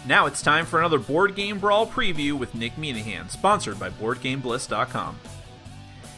Now it's time for another Board Game Brawl preview with Nick Minahan, sponsored by BoardGameBliss.com.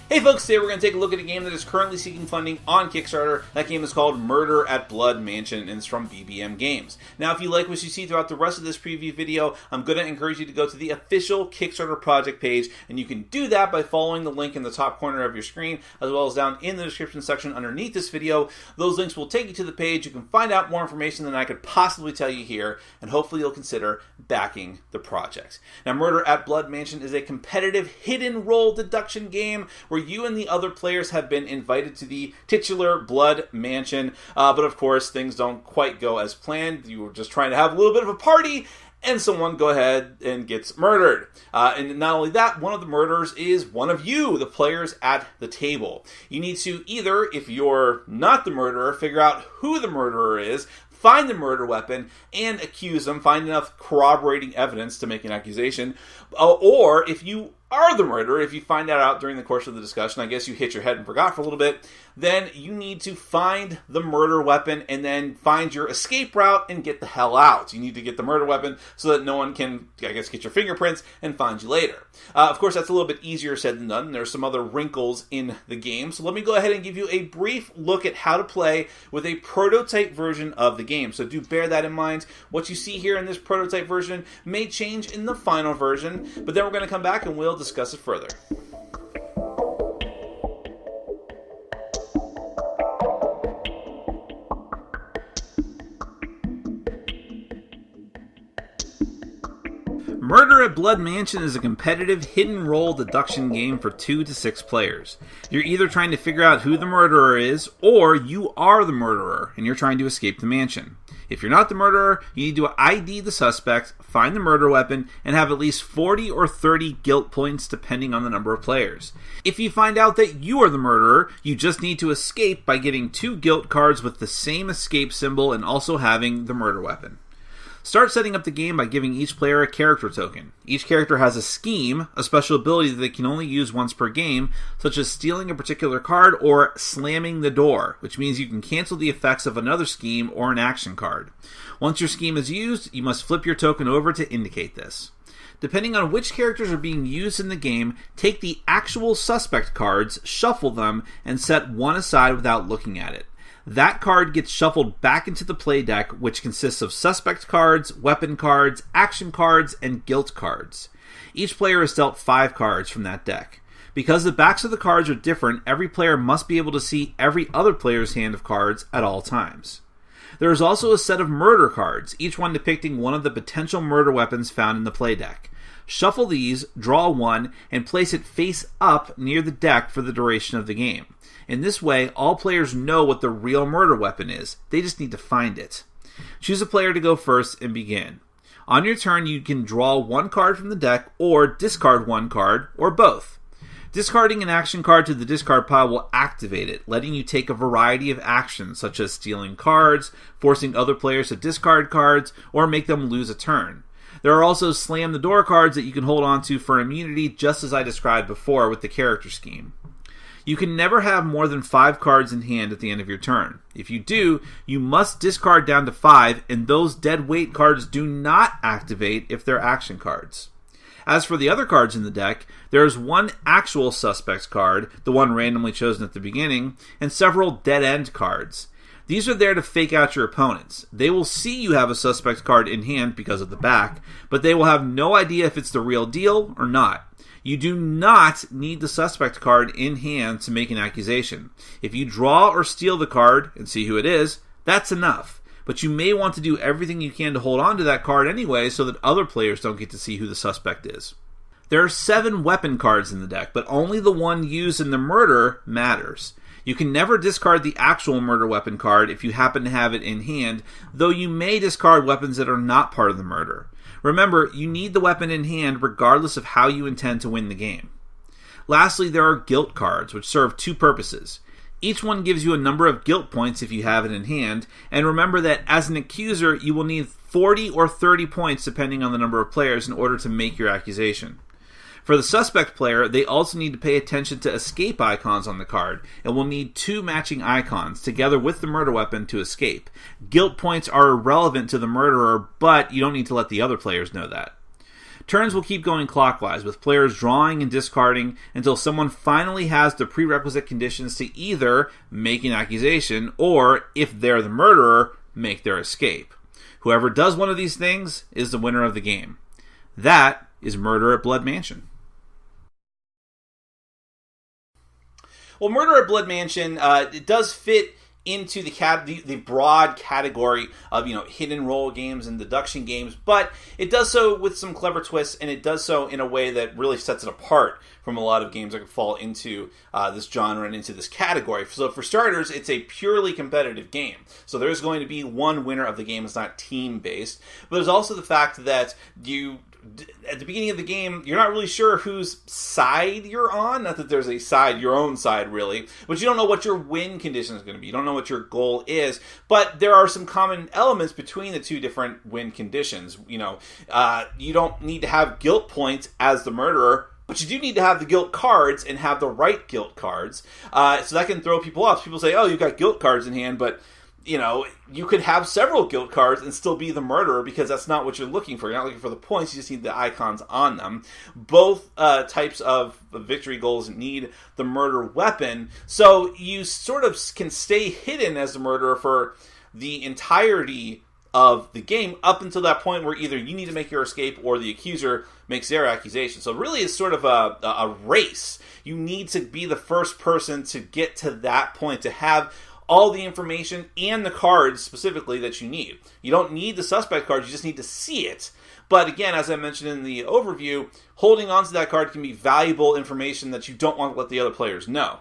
Hey folks, today we're going to take a look at a game that is currently seeking funding on Kickstarter. That game is called Murder at Blood Mansion, and it's from BBM Games. Now, if you like what you see throughout the rest of this preview video, I'm going to encourage you to go to the official Kickstarter project page, and you can do that by following the link in the top corner of your screen, as well as down in the description section underneath this video. Those links will take you to the page. You can find out more information than I could possibly tell you here, and hopefully you'll consider backing the project. Now, Murder at Blood Mansion is a competitive hidden role deduction game where you and the other players have been invited to the titular Blood Mansion, but of course things don't quite go as planned. You were just trying to have a little bit of a party, and someone go ahead and gets murdered. And not only that, one of the murderers is one of you, the players at the table. You need to either, if you're not the murderer, figure out who the murderer is, find the murder weapon, and accuse them, find enough corroborating evidence to make an accusation. Or if you are the murderer, if you find that out during the course of the discussion, I guess you hit your head and forgot for a little bit, then you need to find the murder weapon and then find your escape route and get the hell out. You need to get the murder weapon so that no one can, I guess, get your fingerprints and find you later. Of course, that's a little bit easier said than done. There's some other wrinkles in the game. So let me go ahead and give you a brief look at how to play with a prototype version of the game. So do bear that in mind. What you see here in this prototype version may change in the final version, but then we're going to come back and we'll discuss it further. Murder at Blood Mansion is a competitive hidden role deduction game for 2 to 6 players. You're either trying to figure out who the murderer is, or you are the murderer and you're trying to escape the mansion. If you're not the murderer, you need to ID the suspect, find the murder weapon, and have at least 40 or 30 guilt points depending on the number of players. If you find out that you are the murderer, you just need to escape by getting 2 guilt cards with the same escape symbol and also having the murder weapon. Start setting up the game by giving each player a character token. Each character has a scheme, a special ability that they can only use once per game, such as stealing a particular card or slamming the door, which means you can cancel the effects of another scheme or an action card. Once your scheme is used, you must flip your token over to indicate this. Depending on which characters are being used in the game, take the actual suspect cards, shuffle them, and set one aside without looking at it. That card gets shuffled back into the play deck, which consists of suspect cards, weapon cards, action cards, and guilt cards. Each player is dealt 5 cards from that deck. Because the backs of the cards are different, every player must be able to see every other player's hand of cards at all times. There is also a set of murder cards, each one depicting one of the potential murder weapons found in the play deck. Shuffle these, draw one, and place it face up near the deck for the duration of the game. In this way, all players know what the real murder weapon is. They just need to find it. Choose a player to go first and begin. On your turn, you can draw 1 card from the deck or discard 1 card, or both. Discarding an action card to the discard pile will activate it, letting you take a variety of actions, such as stealing cards, forcing other players to discard cards, or make them lose a turn. There are also slam the door cards that you can hold on to for immunity, just as I described before with the character scheme. You can never have more than 5 cards in hand at the end of your turn. If you do, you must discard down to 5, and those dead weight cards do not activate if they're action cards. As for the other cards in the deck, there is 1 actual suspect card, the one randomly chosen at the beginning, and several dead end cards. These are there to fake out your opponents. They will see you have a suspect card in hand because of the back, but they will have no idea if it's the real deal or not. You do not need the suspect card in hand to make an accusation. If you draw or steal the card and see who it is, that's enough. But you may want to do everything you can to hold on to that card anyway so that other players don't get to see who the suspect is. There are 7 weapon cards in the deck, but only the one used in the murder matters. You can never discard the actual murder weapon card if you happen to have it in hand, though you may discard weapons that are not part of the murder. Remember, you need the weapon in hand regardless of how you intend to win the game. Lastly, there are guilt cards, which serve 2 purposes. Each one gives you a number of guilt points if you have it in hand, and remember that as an accuser, you will need 40 or 30 points depending on the number of players in order to make your accusation. For the suspect player, they also need to pay attention to escape icons on the card, and will need 2 matching icons together with the murder weapon to escape. Guilt points are irrelevant to the murderer, but you don't need to let the other players know that. Turns will keep going clockwise, with players drawing and discarding until someone finally has the prerequisite conditions to either make an accusation, or, if they're the murderer, make their escape. Whoever does one of these things is the winner of the game. That is Murder at Blood Mansion. Well, Murder at Blood Mansion, it does fit into the broad category of hit and roll games and deduction games, but it does so with some clever twists, and it does so in a way that really sets it apart from a lot of games that could fall into this genre and into this category. So for starters, it's a purely competitive game. So there's going to be one winner of the game. It's not team-based. But there's also the fact that at the beginning of the game, you're not really sure whose side you're on. Not that there's a side, your own side, really. But you don't know what your win condition is going to be. You don't know what your goal is. But there are some common elements between the 2 different win conditions. You don't need to have guilt points as the murderer, but you do need to have the guilt cards and have the right guilt cards. So that can throw people off. People say, oh, you've got guilt cards in hand, but you could have several guilt cards and still be the murderer, because that's not what you're looking for. You're not looking for the points, you just need the icons on them. Both types of victory goals need the murder weapon, so you sort of can stay hidden as the murderer for the entirety of the game, up until that point where either you need to make your escape or the accuser makes their accusation. So really it's sort of a race. You need to be the first person to get to that point, to have all the information and the cards specifically that you need. You don't need the suspect card, you just need to see it. But again, as I mentioned in the overview, holding onto that card can be valuable information that you don't want to let the other players know.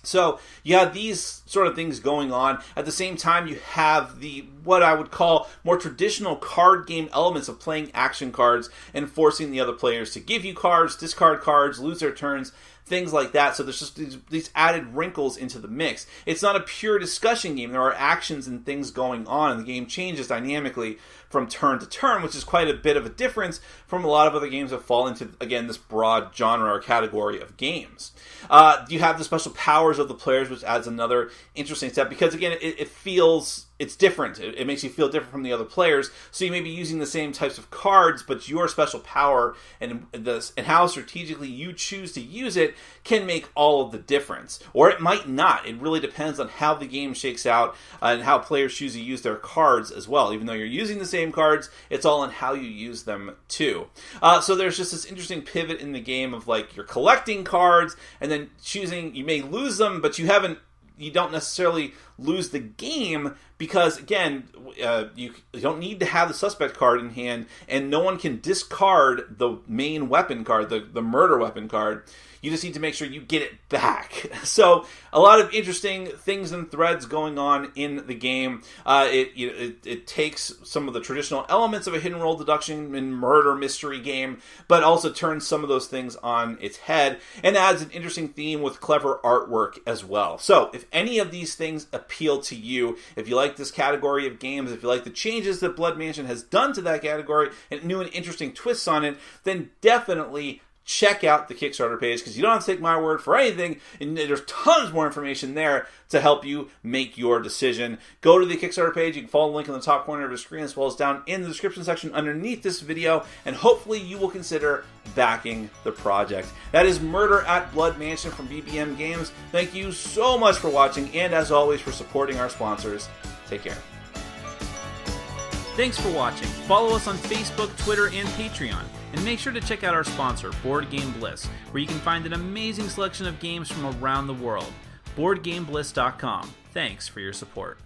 So you have these sort of things going on. At the same time, you have what I would call more traditional card game elements of playing action cards and forcing the other players to give you cards, discard cards, lose their turns, things like that. So there's just these added wrinkles into the mix. It's not a pure discussion game. There are actions and things going on, and the game changes dynamically from turn to turn, which is quite a bit of a difference from a lot of other games that fall into, again, this broad genre or category of games. You have the special powers of the players, which adds another interesting step, because, again, it feels... it's different. It makes you feel different from the other players. So you may be using the same types of cards, but your special power and how strategically you choose to use it can make all of the difference. Or it might not. It really depends on how the game shakes out and how players choose to use their cards as well. Even though you're using the same cards, it's all in how you use them too. So there's just this interesting pivot in the game of, like, you're collecting cards and then choosing. You may lose them, but you don't necessarily lose the game, because, again, you don't need to have the suspect card in hand, and no one can discard the main weapon card, the murder weapon card. You just need to make sure you get it back. So a lot of interesting things and threads going on in the game. It takes some of the traditional elements of a hidden roll deduction and murder mystery game, but also turns some of those things on its head and adds an interesting theme with clever artwork as well. So if any of these things appeal to you, if you like this category of games, if you like the changes that Blood Mansion has done to that category and new and interesting twists on it, then definitely check out the Kickstarter page, because you don't have to take my word for anything, and there's tons more information there to help you make your decision. Go to the Kickstarter page. You can follow the link in the top corner of the screen, as well as down in the description section underneath this video, and hopefully you will consider backing the project. That is Murder at Blood Mansion from BBM Games. Thank you so much for watching, and as always, for supporting our sponsors. Take care. Thanks for watching. Follow us on Facebook, Twitter, and Patreon. And make sure to check out our sponsor, Board Game Bliss, where you can find an amazing selection of games from around the world. BoardGameBliss.com. Thanks for your support.